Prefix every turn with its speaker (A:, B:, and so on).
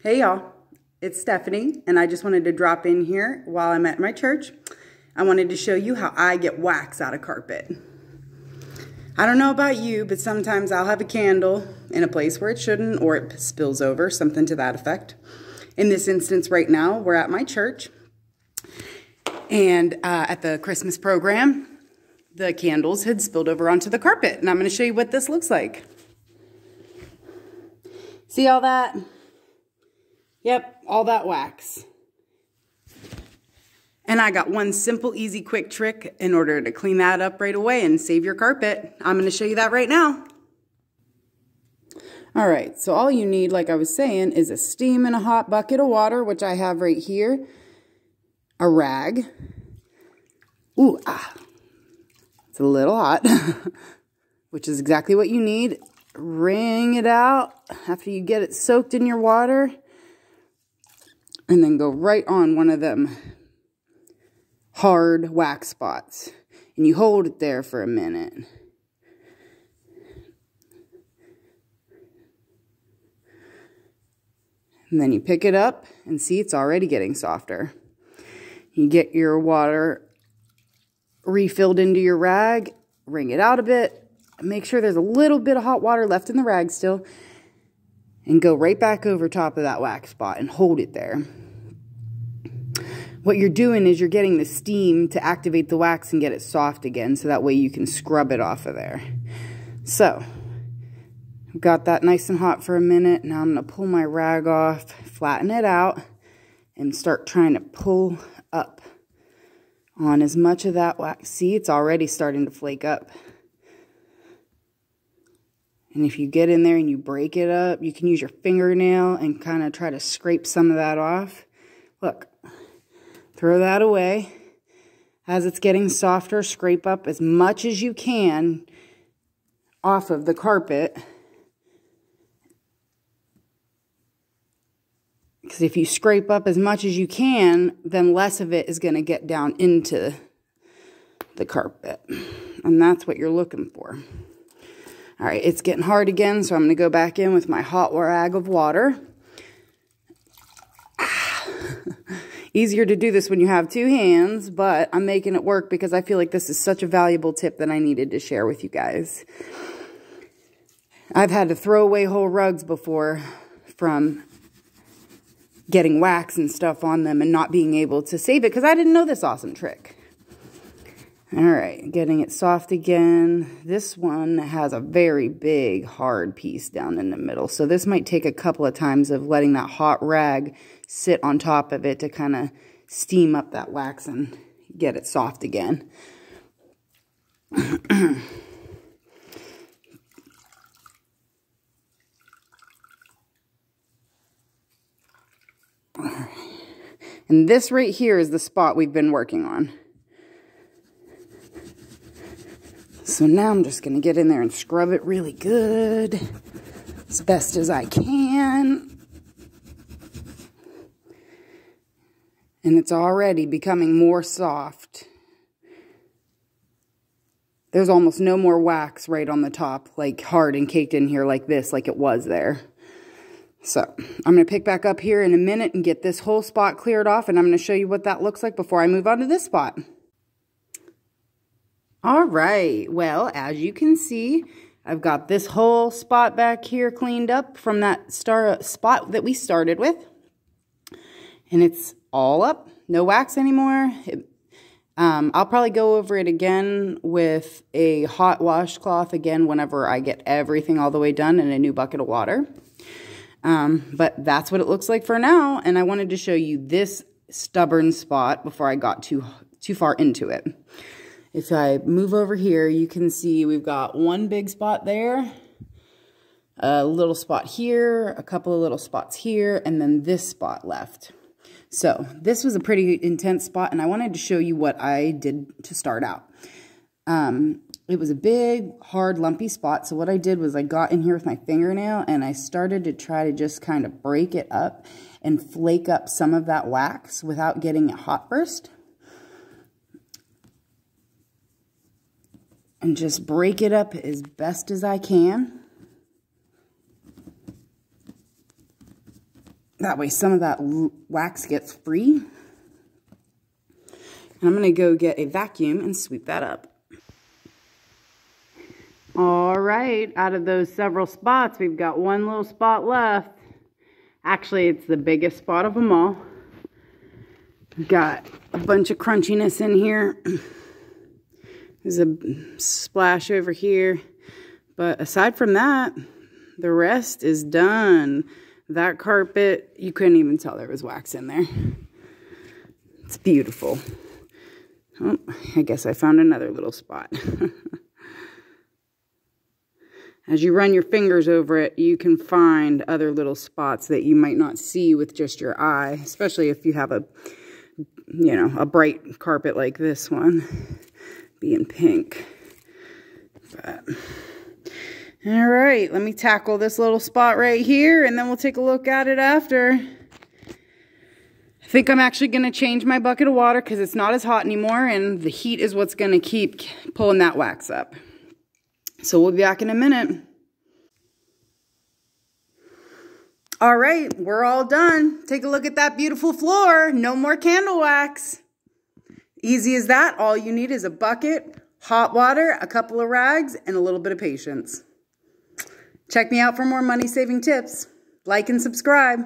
A: Hey y'all, it's Stephanie, and I just wanted to drop in here while I'm at my church. I wanted to show you how I get wax out of carpet. I don't know about you, but sometimes I'll have a candle in a place where it shouldn't, or it spills over, something to that effect. In this instance right now, we're at my church, and at the Christmas program, the candles had spilled over onto the carpet, and I'm going to show you what this looks like. See all that? Yep, all that wax. And I got one simple, easy, quick trick in order to clean that up right away and save your carpet. I'm going to show you that right now. All right, so all you need, like I was saying, is a steam and a hot bucket of water, which I have right here. A rag. Ooh, it's a little hot, which is exactly what you need. Wring it out after you get it soaked in your water. And then go right on one of them hard wax spots. And you hold it there for a minute. And then you pick it up and see it's already getting softer. You get your water refilled into your rag, wring it out a bit, make sure there's a little bit of hot water left in the rag still, and go right back over top of that wax spot and hold it there. What you're doing is you're getting the steam to activate the wax and get it soft again, so that way you can scrub it off of there. So, I've got that nice and hot for a minute. Now I'm going to pull my rag off, flatten it out, and start trying to pull up on as much of that wax. See, it's already starting to flake up. And if you get in there and you break it up, you can use your fingernail and kind of try to scrape some of that off. Look. Throw that away. As it's getting softer, scrape up as much as you can off of the carpet. Because if you scrape up as much as you can, then less of it is going to get down into the carpet. And that's what you're looking for. All right, it's getting hard again, so I'm going to go back in with my hot rag of water. Easier to do this when you have two hands, but I'm making it work because I feel like this is such a valuable tip that I needed to share with you guys. I've had to throw away whole rugs before from getting wax and stuff on them and not being able to save it because I didn't know this awesome trick. All right, getting it soft again. This one has a very big, hard piece down in the middle. So this might take a couple of times of letting that hot rag sit on top of it to kind of steam up that wax and get it soft again. And this right here is the spot we've been working on. So now I'm just going to get in there and scrub it really good, as best as I can. And it's already becoming more soft. There's almost no more wax right on the top, like hard and caked in here like this, like it was there. So I'm going to pick back up here in a minute and get this whole spot cleared off, and I'm going to show you what that looks like before I move on to this spot. All right, well, as you can see, I've got this whole spot back here cleaned up from that spot that we started with. And it's all up, no wax anymore. I'll probably go over it again with a hot washcloth again whenever I get everything all the way done in a new bucket of water. But that's what it looks like for now, and I wanted to show you this stubborn spot before I got too far into it. If I move over here, you can see we've got one big spot there, a little spot here, a couple of little spots here, and then this spot left. So this was a pretty intense spot, and I wanted to show you what I did to start out. It was a big, hard, lumpy spot, so what I did was I got in here with my fingernail, and I started to try to just kind of break it up and flake up some of that wax without getting it hot first. And just break it up as best as I can. That way some of that wax gets free. And I'm going to go get a vacuum and sweep that up. All right, out of those several spots, we've got one little spot left. Actually, it's the biggest spot of them all. We've got a bunch of crunchiness in here. There's a splash over here. But aside from that, the rest is done. That carpet, you couldn't even tell there was wax in there. It's beautiful. Oh, I guess I found another little spot. As you run your fingers over it, you can find other little spots that you might not see with just your eye, especially if you have a, you know, a bright carpet like this one, being pink. But, all right, let me tackle this little spot right here, and then we'll take a look at it after. I think I'm actually going to change my bucket of water because it's not as hot anymore, and the heat is what's going to keep pulling that wax up. So we'll be back in a minute. All right, we're all done. Take a look at that beautiful floor. No more candle wax. Easy as that. All you need is a bucket, hot water, a couple of rags, and a little bit of patience. Check me out for more money-saving tips. Like and subscribe.